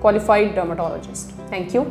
qualified dermatologist. Thank you.